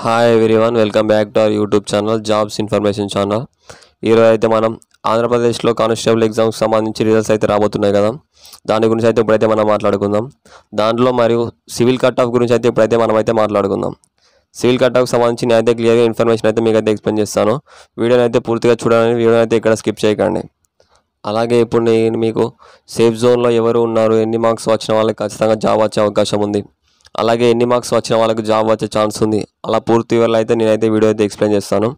Hi everyone, welcome back to our YouTube channel jobs information channel. ఈరోజు అయితే మనం ఆంధ్రప్రదేశ్లో కానిస్టేబుల్ ఎగ్జామ్కి సంబంధించి రిజల్ట్స్ అయితే రాబోతున్నాయి కదా, దాని గురించి అయితే ఇప్పుడైతే మనం మాట్లాడుకుందాం. దాంట్లో మరియు సివిల్ కట్ ఆఫ్ గురించి అయితే ఇప్పుడైతే మనం అయితే మాట్లాడుకుందాం. సివిల్ కట్ ఆఫ్కి సంబంధించి నేను అయితే క్లియర్గా ఇన్ఫర్మేషన్ అయితే మీకు అయితే ఎక్స్ప్లెయిన్ చేస్తాను. వీడియోని అయితే పూర్తిగా చూడాలని, వీడియోని అయితే ఇక్కడ స్కిప్ చేయకండి. అలాగే ఇప్పుడు నేను మీకు సేఫ్ జోన్లో ఎవరు ఉన్నారు, ఎన్ని మార్క్స్ వచ్చిన వాళ్ళకి ఖచ్చితంగా జాబ్ వచ్చే అవకాశం ఉంది, అలాగే ఎన్ని మార్క్స్ వచ్చిన వాళ్ళకి జాబ్ వచ్చే ఛాన్స్ ఉంది, అలా పూర్తి వివరాలు అయితే నేనైతే వీడియో అయితే ఎక్స్ప్లెయిన్ చేస్తాను.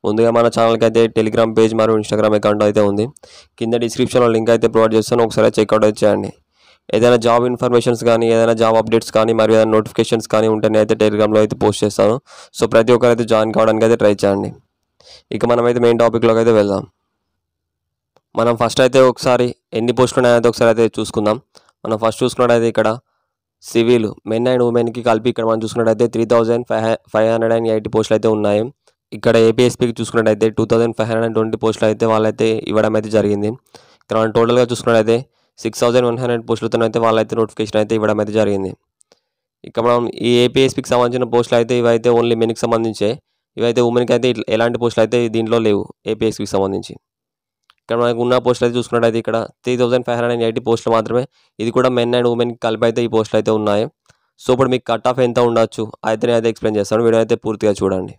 ముందుగా మన ఛానల్కి అయితే టెలిగ్రామ్ పేజ్ మరియు ఇన్స్టాగ్రామ్ అకౌంట్ అయితే ఉంది. కింద డిస్క్రిప్షన్లో లింక్ అయితే ప్రొవైడ్ చేస్తాను, ఒకసారి చెక్అవుట్ అయితే చేయండి. ఏదైనా జాబ్ ఇన్ఫర్మేషన్స్ కానీ, ఏదైనా జాబ్ అప్డేట్స్ కానీ, మరియు ఏదైనా నోటిఫికేషన్స్ కానీ ఉంటే నేనైతే టెలిగ్రామ్లో అయితే పోస్ట్ చేస్తాను. సో ప్రతి ఒక్కరైతే జాయిన్ కావడానికి అయితే ట్రై చేయండి. ఇక మనమైతే మెయిన్ టాపిక్లోకి అయితే వెళ్దాం. మనం ఫస్ట్ అయితే ఒకసారి ఎన్ని పోస్టులు ఉన్నాయో ఒకసారి అయితే చూసుకుందాం. మనం ఫస్ట్ చూసుకున్నట్టయితే ఇక్కడ సివిల్ మెన్ అండ్ ఉమెన్కి కలిపి ఇక్కడ మనం చూసుకున్నట్టయితే 3580 పోస్టులు అయితే ఉన్నాయి. ఇక్కడ ఏపీఎస్పీకి చూసుకున్నట్టయితే 2520 పోస్టులు అయితే వాళ్ళైతే ఇవ్వడం అయితే జరిగింది. ఇక్కడ మనం టోటల్గా చూసుకున్నట్టయితే 6100 పోస్టులతో అయితే వాళ్ళైతే నోటిఫికేషన్ అయితే ఇవ్వడం అయితే జరిగింది. ఇక మనం ఈ ఏపీఎస్పీకి సంబంధించిన పోస్టులు అయితే ఇవైతే ఓన్లీ మెన్కి సంబంధించే, ఇవైతే ఉమెన్కి అయితే ఎలాంటి పోస్టులు అయితే దీంట్లో లేవు ఏపీఎస్పీకి సంబంధించి. ఇక్కడ మనకు ఉన్న పోస్టులు అయితే చూసుకున్నట్టయితే ఇక్కడ 3580 పోస్టులు మాత్రమే. ఇది కూడా మెన్ అండ్ ఉమెన్కి కలిపి అయితే ఈ పోస్టులు అయితే ఉన్నాయి. సో ఇప్పుడు మీకు కట్ ఆఫ్ ఎంత ఉండొచ్చు అయితే నేను అయితే ఎక్స్ప్లెయిన్ చేస్తాను, వీడియో అయితే పూర్తిగా చూడండి.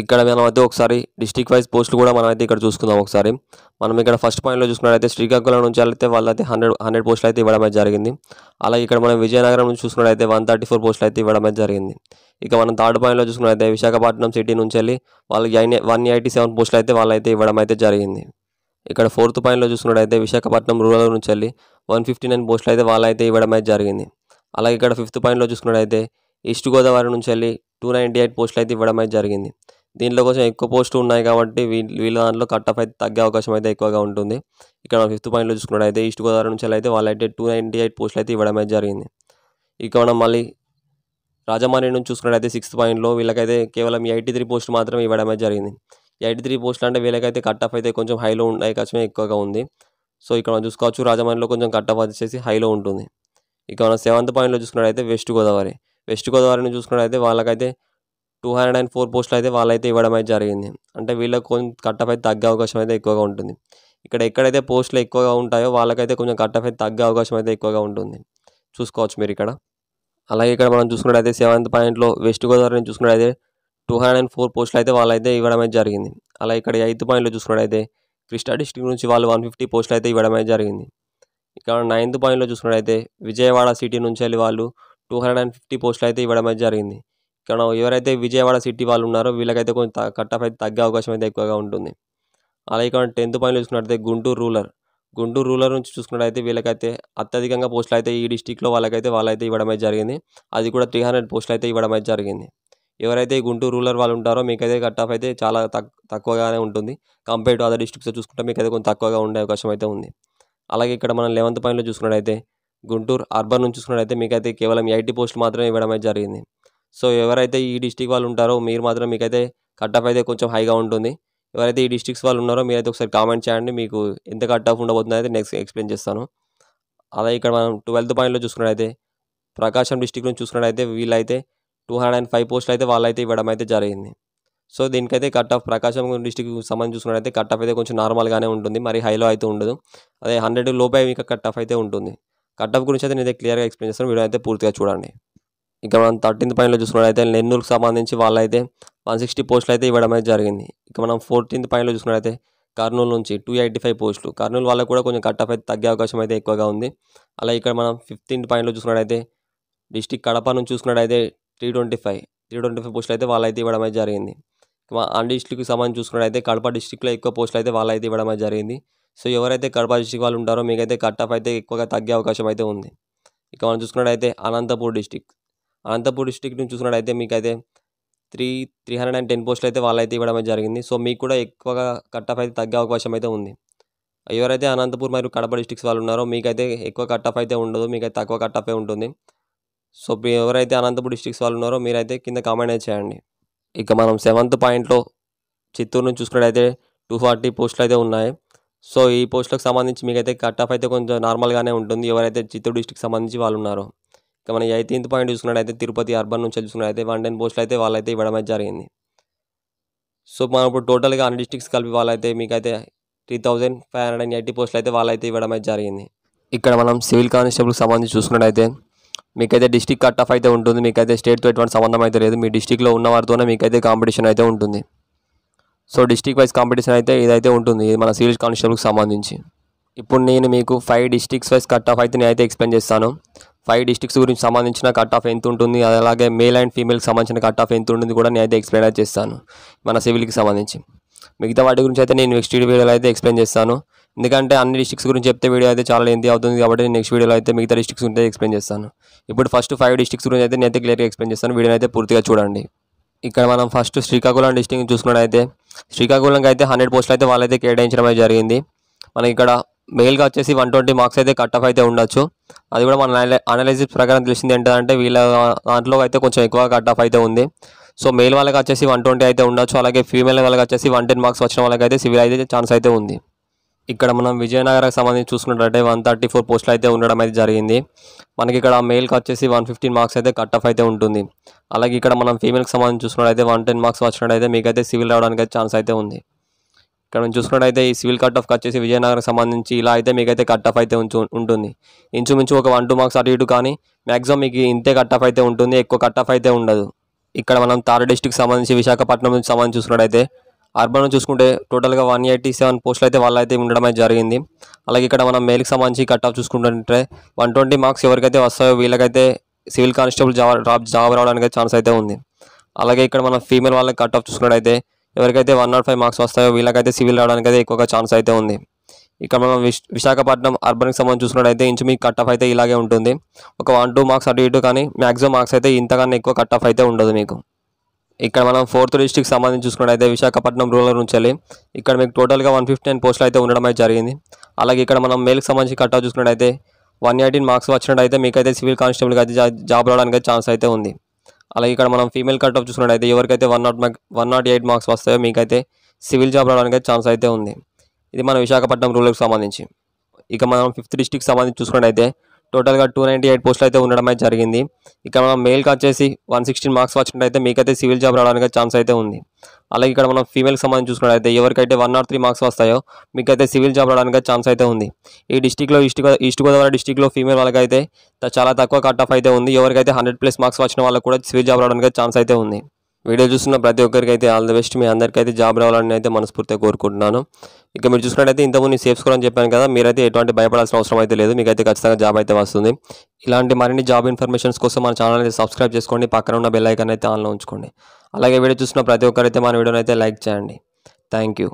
ఇక్కడ మనం అయితే ఒకసారి డిస్ట్రిక్ట్ వైజ్ పోస్టులు కూడా మనం అయితే ఇక్కడ చూసుకుందాం. ఒకసారి మనం ఇక్కడ ఫస్ట్ పాయింట్లో చూసుకున్నట్టయితే శ్రీకాకుళం నుంచి అయితే వాళ్ళైతే 100 పోస్టులు అయితే ఇవ్వడం అయితే జరిగింది. అలాగే ఇక్కడ మనం విజయనగరం నుంచి చూసుకున్నట్టయితే 134 పోస్టులు అయితే ఇవ్వడం అయితే జరిగింది. ఇక మనం థర్డ్ పాయింట్లో చూసుకున్నట్టయితే విశాఖపట్నం సిటీ నుంచి వెళ్ళి వాళ్ళకి 187 పోస్టులు అయితే వాళ్ళైతే ఇవ్వడం అయితే జరిగింది. ఇక్కడ ఫోర్త్ పాయింట్లో చూసుకున్నట్టయితే విశాఖపట్నం రూరల్ నుంచి వెళ్ళి 159 పోస్టులు అయితే వాళ్ళైతే ఇవ్వడం అయితే జరిగింది. అలాగే ఇక్కడ ఫిఫ్త్ పాయింట్లో చూసుకున్నట్టయితే ఈస్ట్ గోదావరి నుంచి వెళ్ళి 298 పోస్టులు అయితే ఇవ్వడం అయితే జరిగింది. దీంట్లో కొంచెం ఎక్కువ పోస్టులు ఉన్నాయి కాబట్టి వీళ్ళ దాంట్లో కట్ ఆఫ్ అయితే తగ్గే అవకాశం అయితే ఎక్కువగా ఉంటుంది. ఇక్కడ ఫిఫ్త్ పాయింట్లో చూసుకున్నట్టయితే ఈస్ట్ గోదావరి నుంచి అయితే వాళ్ళైతే 298 పోస్టులు అయితే ఇవ్వడం అయితే జరిగింది. ఇక మనం మళ్ళీ రాజమండ్రి నుంచి చూసుకున్నట్టయితే సిక్స్త్ పాయింట్లో వీళ్ళకైతే కేవలం 83 పోస్టులు మాత్రమే ఇవ్వడం అయితే జరిగింది. 83 పోస్టులు అంటే వీళ్ళకైతే కట్ ఆఫ్ అయితే కొంచెం హైలో ఉండే అవకాశమే ఎక్కువగా ఉంది. సో ఇక్కడ మనం చూసుకోవచ్చు రాజమండ్రిలో కొంచెం కట్ ఆఫ్ వచ్చేసి హైలో ఉంటుంది. ఇక మనం సెవెంత్ పాయింట్లో చూసుకున్నట్టయితే వెస్ట్ గోదావరిని చూసుకున్నట్టయితే వాళ్ళకైతే 204 పోస్టులు అయితే వాళ్ళైతే ఇవ్వడం అయితే జరిగింది. అంటే వీళ్ళకి కొంచెం కట్ ఆఫ్ అయితే తగ్గే అవకాశం అయితే ఎక్కువగా ఉంటుంది. ఇక్కడ ఎక్కడైతే పోస్టులు ఎక్కువగా ఉంటాయో వాళ్ళకైతే కొంచెం కట్ ఆఫ్ అయితే తగ్గే అవకాశం అయితే ఎక్కువగా ఉంటుంది, చూసుకోవచ్చు మీరు ఇక్కడ. అలాగే ఇక్కడ మనం చూసుకున్నట్టయితే సెవెంత్ పాయింట్లో వెస్ట్ గోదావరిని చూసుకున్నట్టయితే 204 పోస్టులు అయితే వాళ్ళైతే ఇవ్వడం అయితే జరిగింది. అలా ఇక్కడ ఎయిత్ పాయింట్లో చూసుకున్నట్టయితే కృష్ణా డిస్ట్రిక్ట్ నుంచి వాళ్ళు 150 పోస్టులు అయితే ఇవ్వడం అయితే జరిగింది. ఇక్కడ నైన్త్ పాయింట్లో చూసుకున్నట్టయితే విజయవాడ సిటీ నుంచి వెళ్ళి వాళ్ళు 250 పోస్టులు అయితే ఇవ్వడం అయితే జరిగింది. ఇక్కడ ఎవరైతే విజయవాడ సిటీ వాళ్ళు ఉన్నారో వీళ్ళకైతే కొంచెం కట్ ఆఫ్ అయితే తగ్గే అవకాశం అయితే ఎక్కువగా ఉంటుంది. అలాగే ఇక్కడ 10th పాయింట్లో చూసుకున్నట్టయితే గుంటూరు రూరల్ నుంచి చూసుకున్నట్టయితే వీళ్ళకైతే అత్యధికంగా పోస్టులు అయితే ఈ డిస్టిక్లో వాళ్ళైతే ఇవ్వడం అయితే జరిగింది. అది కూడా 300 పోస్టులు అయితే ఇవ్వడం అయితే జరిగింది. ఎవరైతే ఈ గుంటూరు రూరల్ వాళ్ళు ఉంటారో మీకైతే కట్ ఆఫ్ అయితే చాలా తక్కువగానే ఉంటుంది. కంపేర్ టు అదర్ డిస్ట్రిక్ట్స్ చూసుకుంటే మీకైతే కొంచెం తక్కువగా ఉండే అవకాశం అయితే ఉంది. అలాగే ఇక్కడ మనం 11th పాయింట్లో చూసుకున్నట్టయితే గుంటూరు అర్బన్ నుంచి చూసుకున్నట్టయితే మీకైతే కేవలం 80 పోస్టులు మాత్రమే ఇవ్వడం అయితే జరిగింది. సో ఎవరైతే ఈ డిస్టిక్ వాళ్ళు ఉంటారో మీరు మాత్రం మీకైతే కట్ ఆఫ్ అయితే కొంచెం హైగా ఉంటుంది. ఎవరైతే ఈ డిస్ట్రిక్ట్స్ వాళ్ళు ఉన్నారో మీరైతే ఒకసారి కామెంట్ చేయండి, మీకు ఎంత కట్ ఆఫ్ ఉండబోతుందో అయితే నెక్స్ట్ ఎక్స్ప్లెయిన్ చేస్తాను. అలాగే ఇక్కడ మనం 12th పాయింట్లో చూసుకున్నట్టయితే ప్రకాశం డిస్టిక్ నుంచి చూసుకున్నట్టయితే వీళ్ళైతే 205 పోస్టులు అయితే వాళ్ళైతే ఇవ్వడం అయితే జరిగింది. సో దీనికైతే కట్ ఆఫ్ ప్రకాశం డిస్టిక్ సంబంధించి చూసుకున్నట్టయితే కట్ ఆఫ్ అయితే కొంచెం నార్మల్గానే ఉంటుంది, మరి హైలో అయితే ఉండదు. అదే 100 లోపే మీకు కట్ ఆఫ్ అయితే ఉంటుంది. కట్ ఆఫ్ గురించి అయితే నేను క్లియర్గా ఎక్స్ప్లెయిన్ చేస్తాను, వీడియో అయితే పూర్తిగా చూడండి. ఇక మనం 13th పాయింట్లో చూసుకున్నట్టయితే నెల్లూరుకు సంబంధించి వాళ్ళైతే 160 పోస్టులు అయితే ఇవ్వడం అయితే జరిగింది. ఇక మనం 14th పాయింట్లో చూసుకున్నట్టయితే కర్నూలు నుంచి 285 పోస్టులు, కర్నూలు వాళ్ళకు కూడా కొంచెం కట్ ఆఫ్ అయితే తగ్గే అవకాశం అయితే ఎక్కువగా ఉంది. అలాగే ఇక్కడ మనం 15th పాయింట్లో చూసుకున్నట్టయితే డిస్టిక్ కడప నుంచి చూసుకున్నట్టయితే 325 పోస్టులు అయితే వాళ్ళైతే ఇవ్వడం అయితే జరిగింది. ఆ డిస్టిక్కి సంబంధించి చూసుకున్నట్టయితే కడప డిస్టిక్లో ఎక్కువ పోస్టులు అయితే వాళ్ళైతే ఇవ్వడం అయితే జరిగింది. సో ఎవరైతే కడప డిస్టిక్ వాళ్ళు ఉంటారో మీకైతే కట్ ఆఫ్ అయితే ఎక్కువగా తగ్గే అవకాశం అయితే ఉంది. ఇక మనం చూసుకున్నట్టయితే అనంతపూర్ డిస్టిక్ నుంచి చూసుకున్నట్టయితే మీకైతే 310 పోస్టులు అయితే వాళ్ళైతే ఇవ్వడం అయితే జరిగింది. సో మీకు కూడా ఎక్కువగా కట్ ఆఫ్ అయితే తగ్గే అవకాశం అయితే ఉంది. ఎవరైతే అనంతపూర్ మరియు కడప డిస్టిక్స్ వాళ్ళు ఉన్నారో మీకైతే ఎక్కువ కట్ ఆఫ్ అయితే ఉండదు, మీకైతే తక్కువ కట్ ఆఫే ఉంటుంది. సో ఎవరైతే అనంతపూర్ డిస్టిక్స్ వాళ్ళు ఉన్నారో మీరైతే కింద కామెంట్ అయితే చేయండి. ఇక మనం 7th పాయింట్లో చిత్తూరు నుంచి చూసుకున్నట్టయితే 240 పోస్టులు అయితే ఉన్నాయి. సో ఈ పోస్టులకు సంబంధించి మీకైతే కట్ ఆఫ్ అయితే కొంచెం నార్మల్గానే ఉంటుంది ఎవరైతే చిత్తూరు డిస్టిక్ సంబంధించి వాళ్ళు ఉన్నారో. ఇక మన 18th పాయింట్ చూసుకున్నట్టయితే తిరుపతి అర్బన్ నుంచి చూసుకున్నట్టయితే 110 పోస్టులు అయితే వాళ్ళైతే ఇవ్వడం అయితే జరిగింది. సో మనం ఇప్పుడు టోటల్గా అన్ని డిస్ట్రిక్ట్స్ కలిపి వాళ్ళైతే మీకైతే 3580 పోస్టులు అయితే వాళ్ళైతే ఇవ్వడం అయితే జరిగింది. ఇక్కడ మనం సివిల్ కానిస్టేబుల్కి సంబంధించి చూసుకున్నట్టయితే మీకైతే డిస్ట్రిక్ట్ కట్ ఆఫ్ అయితే ఉంటుంది. మీకైతే స్టేట్తో ఎటువంటి సంబంధం అయితే లేదు. మీ డిస్ట్రిక్ట్లో ఉన్న వారితోనే మీకైతే కాంపిటీషన్ అయితే ఉంటుంది. సో డిస్ట్రిక్ట్ వైజ్ కాంపిటీషన్ అయితే ఇదైతే ఉంటుంది, ఇది మన సివిల్ కానిస్టేబుల్కి సంబంధించి. ఇప్పుడు నేను మీకు 5 డిస్ట్రిక్ట్స్ వైజ్ కట్ ఆఫ్ అయితే నేనైతే ఎక్స్ప్లెయిన్ చేస్తాను. 5 డిస్ట్రిక్ట్స్ గురించి సంబంధించిన కట్ ఆఫ్ ఎంత ఉంటుంది, అలాగే మేల్ అండ్ ఫీమేల్కి సంబంధించిన కట్ ఆఫ్ ఎంత ఉంటుంది కూడా నేనైతే ఎక్స్ప్లెయిన్ అయితే చేస్తాను మన సివిల్కి సంబంధించి. మిగతా వాటి గురించి అయితే నేను నెక్స్ట్ వీడియోలో అయితే ఎక్స్ప్లెయిన్ చేస్తాను. ఎందుకంటే అన్ని డిస్ట్రిక్ట్స్ గురించి చెప్తే వీడియో అయితే చాలా లెంతీ అవుతుంది, కాబట్టి నేను నెక్స్ట్ వీడియోలో అయితే మిగతా డిస్ట్రిక్ట్స్ గురించి ఎక్స్ప్లెయిన్ చేస్తాను. ఇప్పుడు ఫస్ట్ 5 డిస్ట్రిక్ట్స్ గురించి అయితే నేనైతే క్లియర్గా ఎక్స్ప్లెయిన్ చేస్తాను. వీడియోని అయితే పూర్తిగా చూడండి. ఇక్కడ మనం ఫస్ట్ శ్రీకాకుళం డిస్ట్రిక్ట్ చూసుకున్నట్టయితే శ్రీకాకుళంకి అయితే 100 పోస్టులు అయితే వాళ్ళైతే కేటాయించడం అయితే జరిగింది. మనకి ఇక్కడ మెయిల్గా వచ్చేసి 120 మార్క్స్ అయితే కట్ ఆఫ్ అయితే ఉండొచ్చు. అది కూడా మన అనాలిసిస్ ప్రకారం తెలిసింది ఏంటంటే వీళ్ళ దాంట్లో అయితే కొంచెం ఎక్కువ కట్ ఆఫ్ అయితే ఉంది. సో మెయిల్ వాళ్ళకి వచ్చేసి 120 అయితే ఉండొచ్చు, అలాగే ఫీమేల్ వాళ్ళకి వచ్చేసి 110 మార్క్స్ వచ్చిన వాళ్ళకి అయితే సివిల్ అయితే ఛాన్స్ అయితే ఉంది. ఇక్కడ మనం విజయనగరంకి సంబంధించి చూసుకున్నట్లయితే 134 పోస్టులు అయితే ఉండడం అయితే జరిగింది. మనకి ఇక్కడ మెయిల్కి వచ్చేసి 115 మార్క్స్ అయితే కట్ ఆఫ్ అయితే ఉంటుంది. అలాగే ఇక్కడ మనం ఫీమేల్కి సంబంధించి చూసుకున్నట్లయితే 110 మార్క్స్ వచ్చినట్టయితే మీకైతే సివిల్ రావడానికి అయితే ఛాన్స్ అయితే ఉంది. ఇక్కడ మనం చూసుకున్నట్టయితే ఈ సివిల్ కట్ ఆఫ్కి వచ్చేసి విజయనగరం సంబంధించి ఇలా అయితే మీకైతే కట్ ఆఫ్ అయితే ఉంటుంది. ఇంచుమించు ఒక 1-2 మార్క్స్ అటు ఇటు, కానీ మ్యాక్సిమం మీకు ఇంతే కట్ ఆఫ్ అయితే ఉంటుంది, ఎక్కువ కట్ ఆఫ్ అయితే ఉండదు. ఇక్కడ మనం తార్ డిస్ట్రిక్ట్ సంబంధించి విశాఖపట్నం నుంచి సంబంధించి చూసుకున్నట్టయితే అర్బన్ చూసుకుంటే టోటల్గా 187 పోస్టులు అయితే వాళ్ళైతే ఉండడం అయితే జరిగింది. అలాగే ఇక్కడ మనం మేల్కి సంబంధించి కట్ ఆఫ్ చూసుకుంటుంటే 120 మార్క్స్ ఎవరికైతే వస్తాయో వీళ్ళకైతే సివిల్ కానిస్టేబుల్ జాబ్ రావడానికి ఛాన్స్ అయితే ఉంది. అలాగే ఇక్కడ మనం ఫీమేల్ వాళ్ళకి కట్ ఆఫ్ చూసుకున్నట్టయితే ఎవరికైతే 105 మార్క్స్ వస్తాయో వీళ్ళకైతే సివిల్ రావడానికి అయితే ఎక్కువగా ఛాన్స్ అయితే ఉంది. ఇక్కడ మనం విశాఖపట్నం అర్బన్కి సంబంధించి చూసుకున్నట్టయితే ఇంచు మీకు కట్ ఆఫ్ అయితే ఇలాగే ఉంటుంది, ఒక 1-2 మార్క్స్ అటు ఇటు, కానీ మ్యాక్సిమం మార్క్స్ అయితే ఇంతకన్నా ఎక్కువ కట్ ఆఫ్ అయితే ఉండదు మీకు. ఇక్కడ మనం 4th డిస్ట్రిక్ట్ సంబంధించి చూసుకున్నట్టయితే విశాఖపట్నం రూరల్ నుంచి వెళ్ళి ఇక్కడ మీకు టోటల్గా 159 పోస్టులు అయితే ఉండడం అయితే జరిగింది. అలాగే ఇక్కడ మనం మేల్కి సంబంధించి కట్ ఆఫ్ చూసుకున్నట్టయితే 118 మార్క్స్ వచ్చినట్టయితే మీకైతే సివిల్ కానిస్టేబుల్కి అయితే జాబ్ రావడానికి ఛాన్స్ అయితే ఉంది. అలాగే ఇక్కడ మనం ఫీమేల్ కట్ ఆఫ్ చూసుకున్నట్టయితే ఎవరికైతే 108 మార్క్స్ వస్తాయో మీకైతే సివిల్ జాబ్ రావడానికి ఛాన్స్ అయితే ఉంది. ఇది మన విశాఖపట్నం రూరల్కి సంబంధించి. ఇక మనం 5th డిస్ట్రిక్ట్ సంబంధించి చూసుకున్నట్టయితే టోటల్గా 298 పోస్టులు అయితే ఉండడం అయితే జరిగింది. ఇక్కడ మనం మెయిల్కి వచ్చేసి 116 మార్క్స్ వచ్చినట్టయితే మీకైతే సివిల్ జాబ్ రావడానికి ఛాన్స్ అయితే ఉంది. అలాగే ఇక్కడ మనం ఫీమేల్కి సంబంధించి చూసుకున్నట్టయితే ఎవరికైతే 103 మార్క్స్ వస్తాయో మీకైతే సివిల్ జాబ్ రావడానికి ఛాన్స్ అయితే ఉంది. ఈ డిస్ట్రిక్ట్లో ఈస్ట్ గోదావరి డిస్ట్రిక్ట్లో ఫీమేల్ వాళ్ళకైతే చాలా తక్కువ కట్ ఆఫ్ అయితే ఉంది. ఎవరికైతే 100+ మార్క్స్ వచ్చిన వాళ్ళకి కూడా సివిల్ జాబ్ రావడానికి ఛాన్స్ అయితే ఉంది. వీడియో చూస్తున్న ప్రతి ఒక్కరికి అయితే ఆల్ ది బెస్ట్. మీ అందరికైతే జాబ్ రావాలని అయితే మనస్ఫూర్తిగా కోరుకుంటున్నాను. ఇక మీరు చూసుకున్నట్టయితే ఇంతకుముందు సేఫ్ స్కోర్ అని చెప్పాను కదా, మీరైతే ఎటువంటి భయపడాల్సిన అవసరం అయితే లేదు, మీకైతే ఖచ్చితంగా జాబ్ అయితే వస్తుంది. ఇలాంటి మరిన్ని జాబ్ ఇన్ఫర్మేషన్స్ కోసం మన ఛానల్ అయితే సబ్స్క్రైబ్ చేసుకోండి, పక్కన ఉన్న బెల్ ఐకాన్ అయితే ఆన్లో ఉంచుకోండి. అలాగే వీడియో చూస్తున్న ప్రతి ఒక్కరైతే మన వీడియోని అయితే లైక్ చేయండి. Thank you.